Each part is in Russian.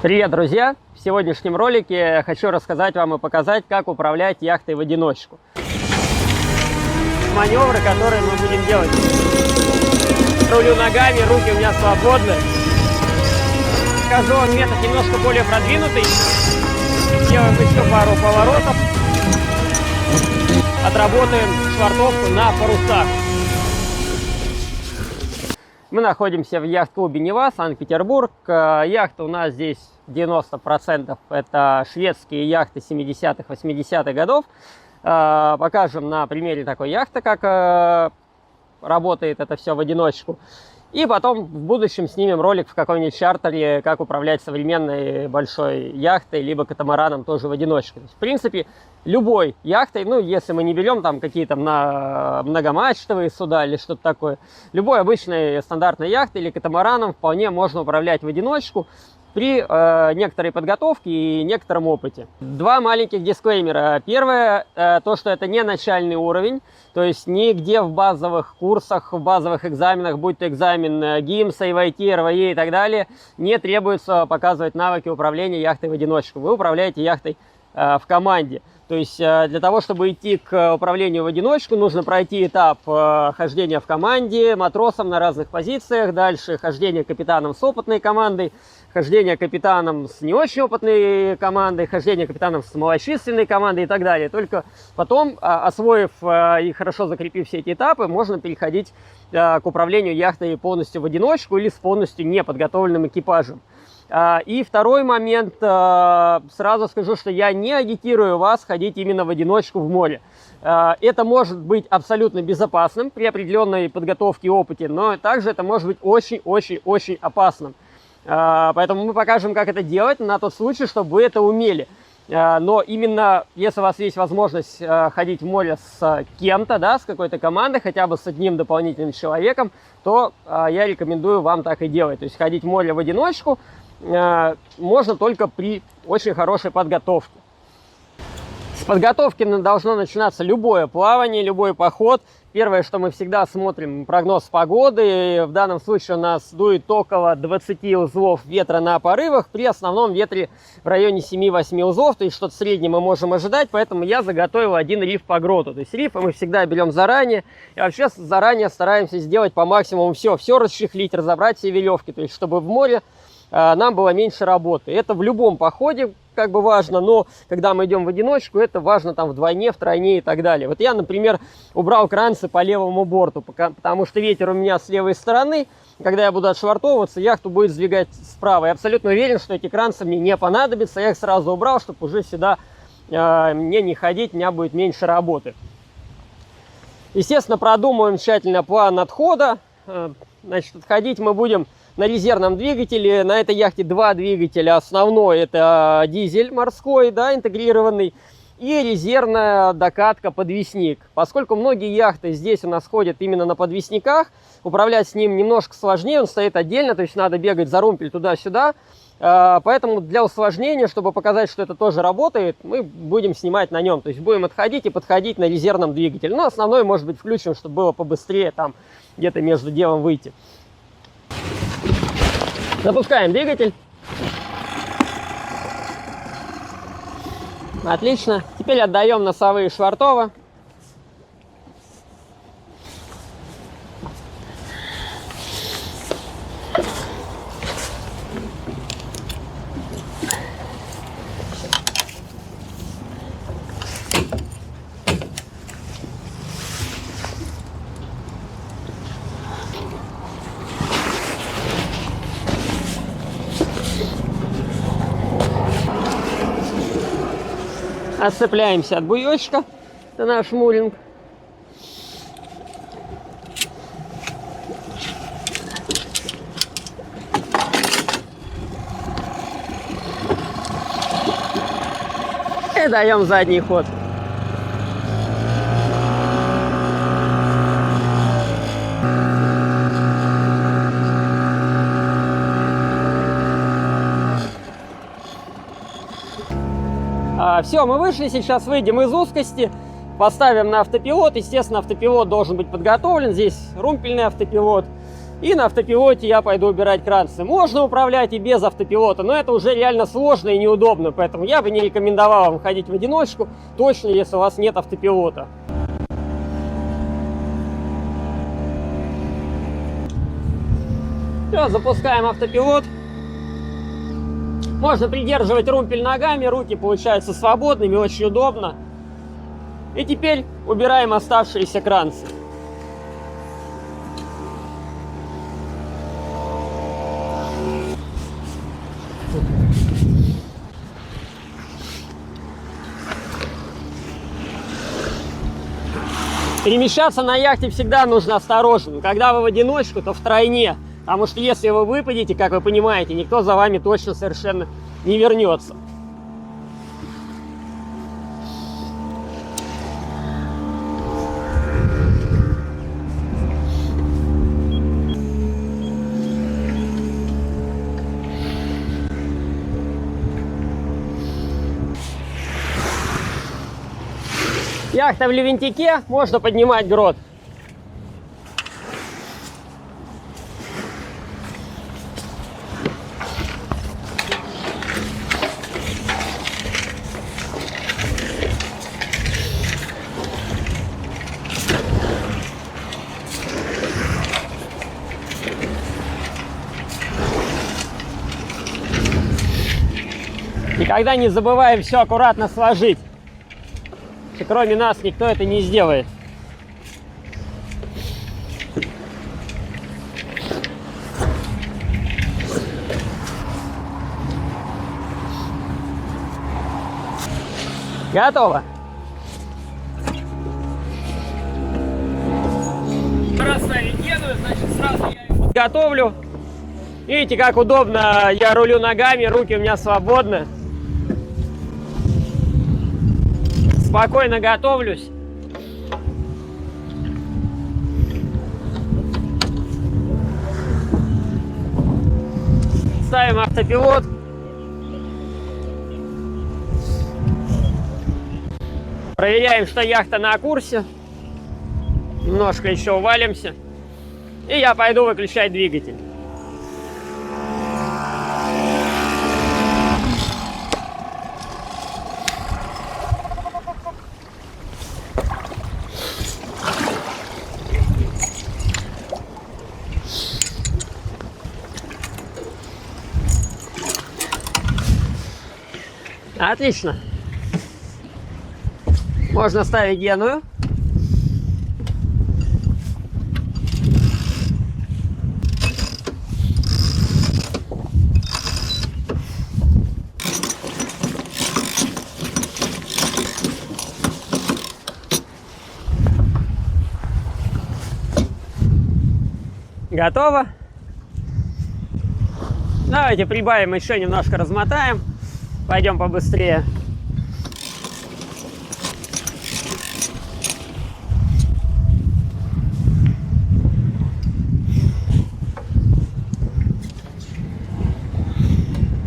Привет, друзья! В сегодняшнем ролике я хочу рассказать вам и показать, как управлять яхтой в одиночку. Маневры, которые мы будем делать. Рулю ногами, руки у меня свободны. Покажу вам метод немножко более продвинутый. Сделаем еще пару поворотов. Отработаем швартовку на парусах. Мы находимся в яхт-клубе Нева, Санкт-Петербург. Яхта у нас здесь 90% это шведские яхты 70-х, 80-х годов. Покажем на примере такой яхты, как работает это все в одиночку. И потом в будущем снимем ролик в каком-нибудь чартере, как управлять современной большой яхтой, либо катамараном тоже в одиночку. В принципе, любой яхтой, ну, если мы не берем там какие-то многомачтовые суда или что-то такое, любой обычной стандартной яхтой или катамараном вполне можно управлять в одиночку при некоторой подготовке и некотором опыте. Два маленьких дисклеймера. Первое, то, что это не начальный уровень, то есть нигде в базовых курсах, в базовых экзаменах, будь то экзамен ГИМС, IVT, РВЕ и так далее, не требуется показывать навыки управления яхтой в одиночку. Вы управляете яхтой в команде. То есть для того, чтобы идти к управлению в одиночку, нужно пройти этап хождения в команде, матросом на разных позициях, дальше хождение капитаном с опытной командой, хождение капитаном с не очень опытной командой, хождение капитаном с малочисленной командой и так далее. Только потом, освоив и хорошо закрепив все эти этапы, можно переходить к управлению яхтой полностью в одиночку или с полностью неподготовленным экипажем. И второй момент, сразу скажу, что я не агитирую вас ходить именно в одиночку в море. Это может быть абсолютно безопасным при определенной подготовке и опыте, но также это может быть очень-очень-очень опасным. Поэтому мы покажем, как это делать на тот случай, чтобы вы это умели. Но именно если у вас есть возможность ходить в море с кем-то, да, с какой-то командой, хотя бы с одним дополнительным человеком, то я рекомендую вам так и делать. То есть ходить в море в одиночку можно только при очень хорошей подготовке. С подготовки должно начинаться любое плавание, любой поход. Первое, что мы всегда смотрим, прогноз погоды. В данном случае у нас дует около 20 узлов ветра на порывах, при основном ветре в районе 7-8 узлов, то есть что-то среднее мы можем ожидать, поэтому я заготовил один риф по гроту. То есть рифы мы всегда берем заранее, и вообще заранее стараемся сделать по максимуму все расчехлить, разобрать все веревки, то есть чтобы в море нам было меньше работы. Это в любом походе как бы важно, но когда мы идем в одиночку, это важно там вдвойне, втройне и так далее. Вот я, например, убрал кранцы по левому борту, потому что ветер у меня с левой стороны. Когда я буду отшвартовываться, яхту будет сдвигать справа. Я абсолютно уверен, что эти кранцы мне не понадобятся. Я их сразу убрал, чтобы уже сюда мне не ходить, у меня будет меньше работы. Естественно, продумываем тщательно план отхода. Значит, отходить мы будем на резервном двигателе. На этой яхте два двигателя. Основной это дизель морской, да, интегрированный, и резервная докатка подвесник. Поскольку многие яхты здесь у нас ходят именно на подвесниках, управлять с ним немножко сложнее, он стоит отдельно, то есть надо бегать за румпель туда-сюда. Поэтому для усложнения, чтобы показать, что это тоже работает, мы будем снимать на нем. То есть будем отходить и подходить на резервном двигателе. Но основной может быть включен, чтобы было побыстрее там где-то между делом выйти. Запускаем двигатель. Отлично. Теперь отдаем носовые швартовы. Отцепляемся от буечка, это наш мулинг. И даем задний ход. Все, мы вышли, сейчас выйдем из узкости, поставим на автопилот. Естественно, автопилот должен быть подготовлен. Здесь румпельный автопилот. И на автопилоте я пойду убирать кранцы. Можно управлять и без автопилота, но это уже реально сложно и неудобно. Поэтому я бы не рекомендовал вам ходить в одиночку, точно если у вас нет автопилота. Все, запускаем автопилот. Можно придерживать румпель ногами, руки получаются свободными, очень удобно. И теперь убираем оставшиеся кранцы. Перемещаться на яхте всегда нужно осторожно. Когда вы в одиночку, то втройне. Потому что если вы выпадете, как вы понимаете, никто за вами точно совершенно не вернется. Яхта в Левантике, можно поднимать грот. Никогда не забываем все аккуратно сложить. Кроме нас никто это не сделает. Готово. Расставить еду, значит, сразу я его готовлю. Видите, как удобно, я рулю ногами, руки у меня свободны. Спокойно готовлюсь. Ставим автопилот. Проверяем, что яхта на курсе. Немножко еще увалимся. И я пойду выключать двигатель. Отлично. Можно ставить геную. Готово. Давайте прибавим, еще немножко размотаем. Пойдем побыстрее.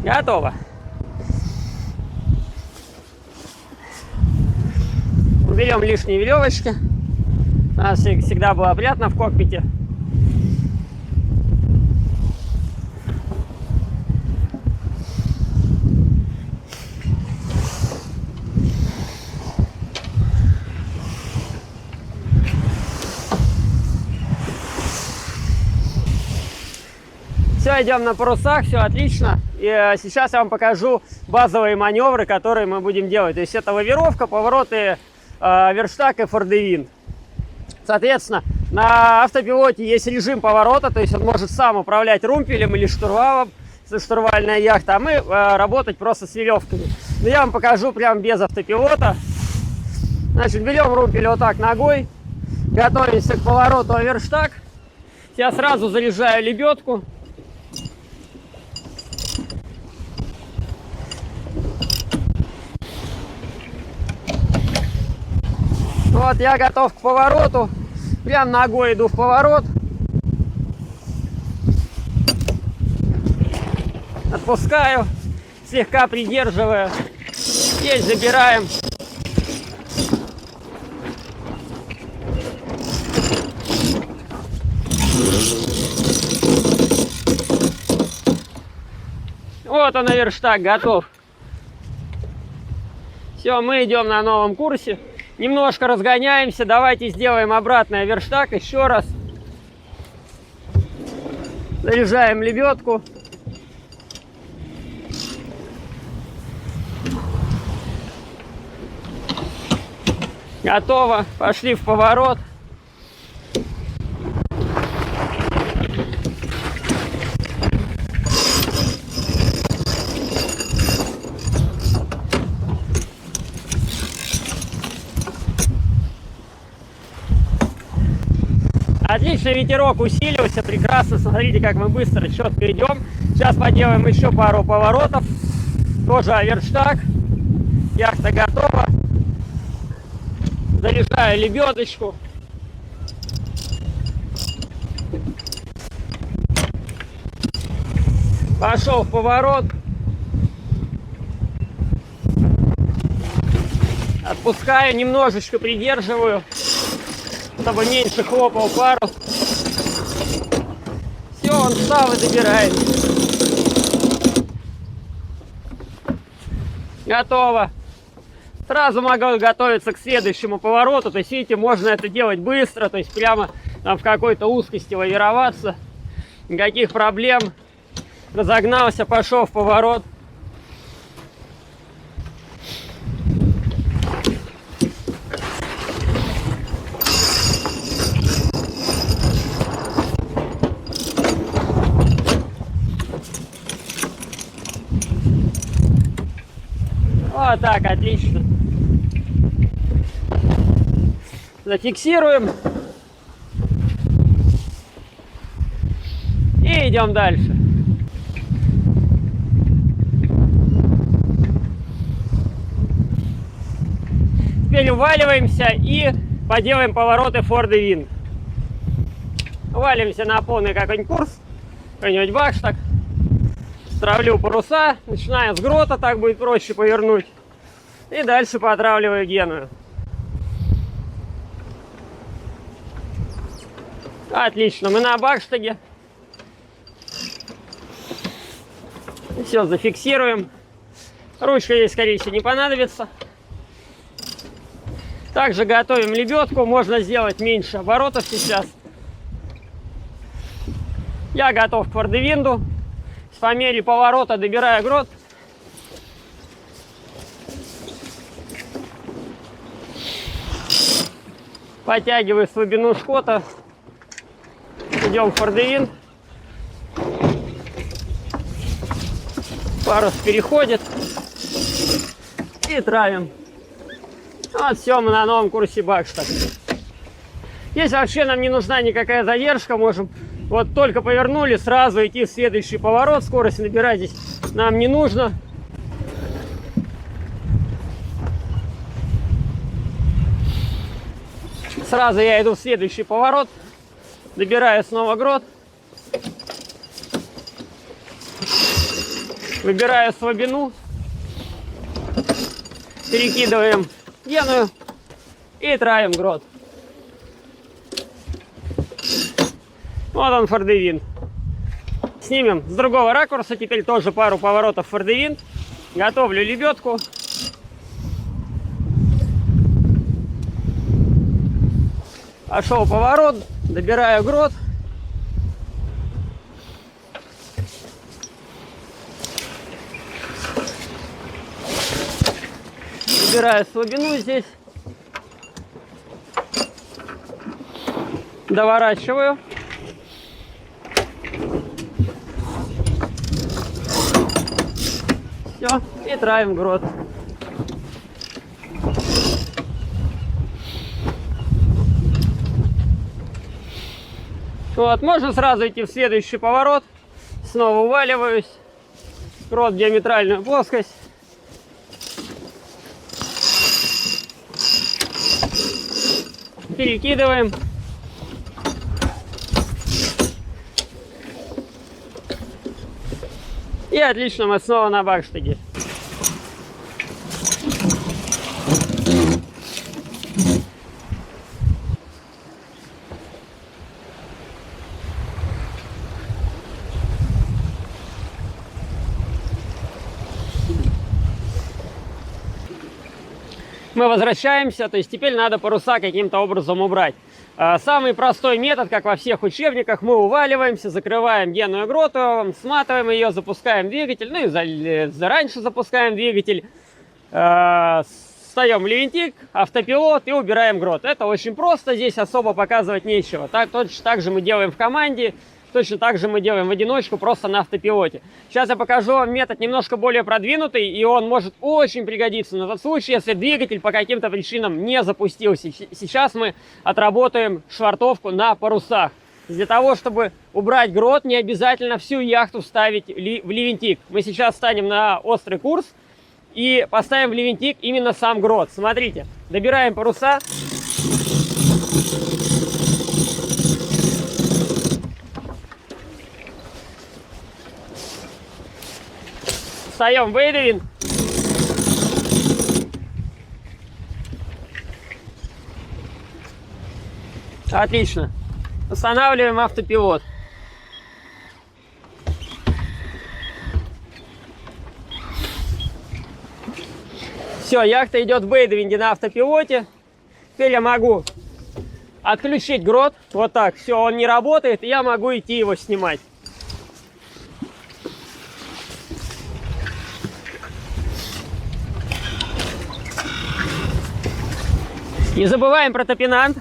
Готово. Уберем лишние веревочки. У нас всегда было приятно в кокпите. Все, идем на парусах, все отлично. И сейчас я вам покажу базовые маневры, которые мы будем делать. То есть это лавировка, повороты, верштаг и фордевинд. Соответственно, на автопилоте есть режим поворота, то есть он может сам управлять румпелем или штурвалом, штурвальная яхта, а мы работать просто с веревками. Но я вам покажу прям без автопилота. Значит, берем румпель вот так ногой, готовимся к повороту верштаг. Я сразу заряжаю лебедку. Вот я готов к повороту. Прям ногой иду в поворот. Отпускаю, слегка придерживаю. Здесь забираем. Вот он, верштаг готов. Все, мы идем на новом курсе. Немножко разгоняемся. Давайте сделаем обратный верштаг еще раз. Заряжаем лебедку. Готово. Пошли в поворот. Отличный ветерок усилился, прекрасно. Смотрите, как мы быстро, четко идем. Сейчас поделаем еще пару поворотов. Тоже оверштаг. Яхта готова. Заряжаю лебедочку. Пошел в поворот. Отпускаю, немножечко придерживаю, чтобы меньше хлопал парус. Все, он встал и добирает. Готово. Сразу могу готовиться к следующему повороту. То есть, видите, можно это делать быстро, то есть прямо там в какой-то узкости лавироваться. Никаких проблем. Разогнался, пошел в поворот. Вот так, отлично. Зафиксируем. И идем дальше. Теперь уваливаемся и поделаем повороты Ford Wind. Валимся на полный какой-нибудь курс, какой-нибудь бакштаг. Травлю паруса, начиная с грота, так будет проще повернуть. И дальше потравливаю Геную. Отлично, мы на бакштаге. Все, зафиксируем. Ручка здесь, скорее всего, не понадобится. Также готовим лебедку. Можно сделать меньше оборотов сейчас. Я готов к фордевинду. По мере поворота добираю грот. Подтягиваю слабину шкота. Идем в фордевинд. Парус переходит. И травим. Вот все, мы на новом курсе бакштаг. Здесь вообще нам не нужна никакая задержка. Можем вот только повернули, сразу идти в следующий поворот. Скорость набирать здесь нам не нужно. Сразу я иду в следующий поворот. Добираю снова грот. Выбираю слабину. Перекидываем Геную. И травим грот. Вот он, фордевинд. Снимем с другого ракурса. Теперь тоже пару поворотов фордевинд. Готовлю лебедку. Пошел поворот. Добираю грот. Добираю слабину здесь. Доворачиваю. Все, и травим грот. Вот, можно сразу идти в следующий поворот. Снова уваливаюсь. Грот в диаметральную плоскость. Перекидываем. И отлично, мы снова на бакштаге. Мы возвращаемся, то есть теперь надо паруса каким-то образом убрать. Самый простой метод, как во всех учебниках, мы уваливаемся, закрываем генную гроту, сматываем ее, запускаем двигатель, ну и раньше запускаем двигатель, встаем в левентик, автопилот и убираем грот. Это очень просто, здесь особо показывать нечего. Точно так же мы делаем в команде, точно так же мы делаем в одиночку, просто на автопилоте. Сейчас я покажу вам метод немножко более продвинутый, и он может очень пригодиться на тот случай, если двигатель по каким-то причинам не запустился. Сейчас мы отработаем швартовку на парусах. Для того, чтобы убрать грот, не обязательно всю яхту ставить в левентик. Мы сейчас станем на острый курс и поставим в левентик именно сам грот. Смотрите, добираем паруса. Встаем в Эйдовин. Отлично. Устанавливаем автопилот. Все, яхта идет в Бейдвинде на автопилоте. Теперь я могу отключить грот. Вот так. Все, он не работает, и я могу идти его снимать. Не забываем про топинант.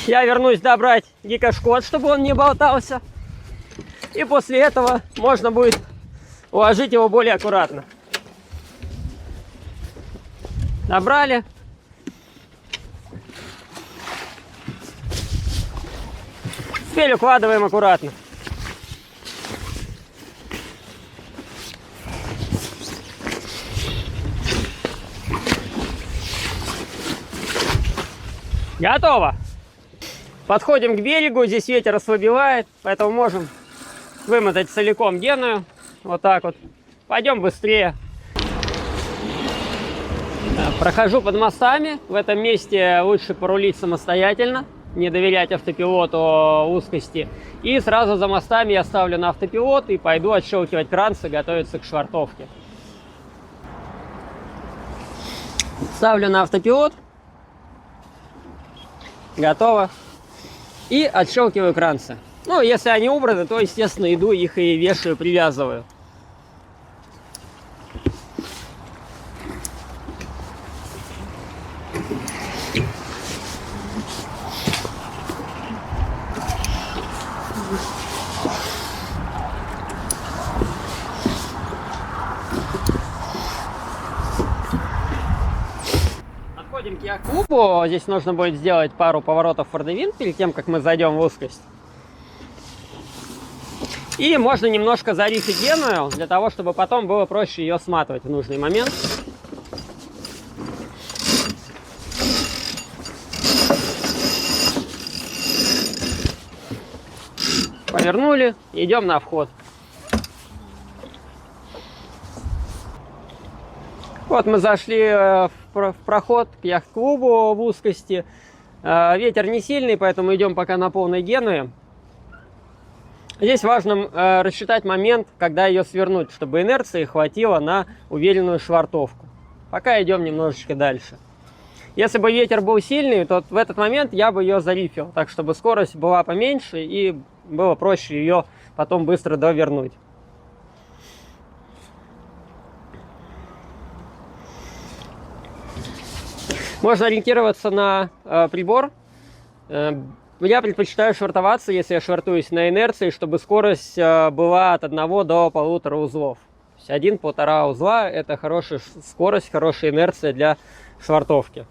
Я вернусь добрать гикошкот, чтобы он не болтался. И после этого можно будет уложить его более аккуратно. Набрали. Теперь укладываем аккуратно. Готово. Подходим к берегу, здесь ветер ослабевает, поэтому можем вымотать целиком генную. Вот так вот. Пойдем быстрее. Прохожу под мостами. В этом месте лучше порулить самостоятельно, не доверять автопилоту узкости. И сразу за мостами я ставлю на автопилот и пойду отщелкивать кранцы, готовиться к швартовке. Ставлю на автопилот. Готово. И отщелкиваю кранцы. Ну, если они убраны, то, естественно, иду их и вешаю, привязываю. Подходим к яхт-клубу. Здесь нужно будет сделать пару поворотов фордевинт перед тем, как мы зайдем в узкость. И можно немножко зарифить геную, для того, чтобы потом было проще ее сматывать в нужный момент. Повернули, идем на вход. Вот мы зашли в проход к яхт-клубу в узкости. Ветер не сильный, поэтому идем пока на полной генуе. Здесь важно рассчитать момент, когда ее свернуть, чтобы инерции хватило на уверенную швартовку. Пока идем немножечко дальше. Если бы ветер был сильный, то в этот момент я бы ее зарифил, так чтобы скорость была поменьше и было проще ее потом быстро довернуть. Можно ориентироваться на прибор. Я предпочитаю швартоваться, если я швартуюсь на инерции, чтобы скорость была от 1 до 1,5 узлов. 1-1,5 узла – это хорошая скорость, хорошая инерция для швартовки.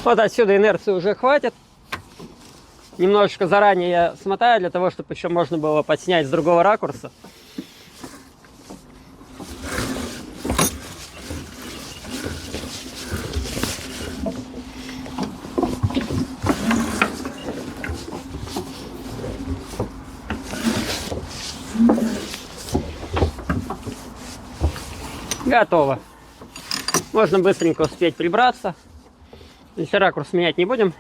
Вот отсюда инерции уже хватит. Немножечко заранее я смотаю, для того, чтобы еще можно было подснять с другого ракурса. Готово. Можно быстренько успеть прибраться. Если ракурс менять не будем.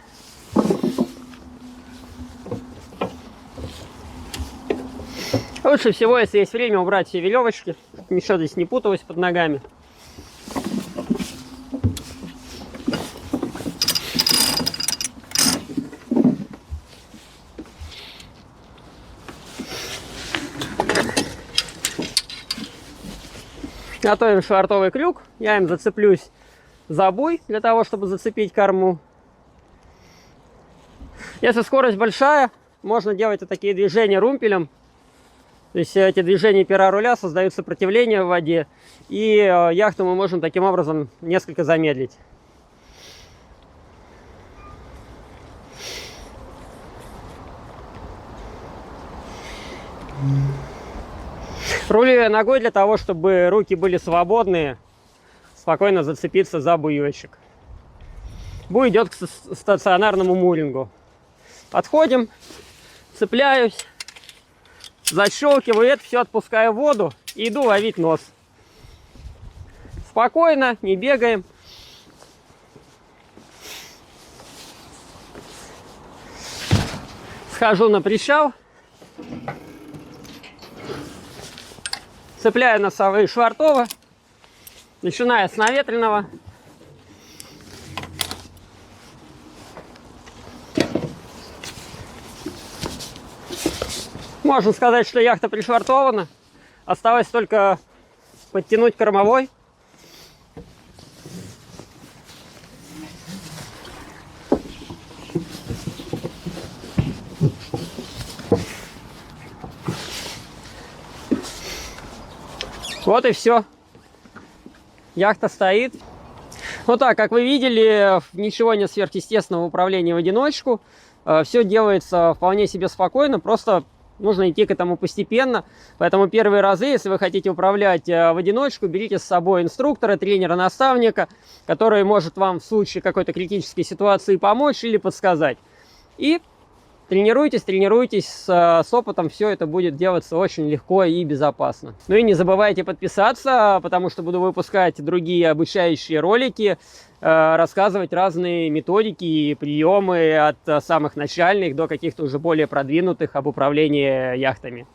Лучше всего, если есть время, убрать все веревочки. Ничего здесь не путалось под ногами. Готовим швартовый крюк. Я им зацеплюсь за буй, для того, чтобы зацепить корму. Если скорость большая, можно делать вот такие движения румпелем. То есть эти движения пера руля создают сопротивление в воде. И яхту мы можем таким образом несколько замедлить. Рулю я ногой для того, чтобы руки были свободные, спокойно зацепиться за буйочек. Буй идет к стационарному мурингу. Подходим, цепляюсь, защелкиваю это, все отпускаю в воду и иду ловить нос. Спокойно, не бегаем. Схожу на причал. Цепляю носовые швартовы, начиная с наветренного. Можно сказать, что яхта пришвартована. Осталось только подтянуть кормовой. Вот и все. Яхта стоит. Вот так, как вы видели, ничего нет сверхъестественного в управлении в одиночку. Все делается вполне себе спокойно, просто нужно идти к этому постепенно. Поэтому первые разы, если вы хотите управлять в одиночку, берите с собой инструктора, тренера, наставника, который может вам в случае какой-то критической ситуации помочь или подсказать. И тренируйтесь, тренируйтесь, с опытом все это будет делаться очень легко и безопасно. Ну и не забывайте подписаться, потому что буду выпускать другие обучающие ролики, рассказывать разные методики и приемы от самых начальных до каких-то уже более продвинутых об управлении яхтами.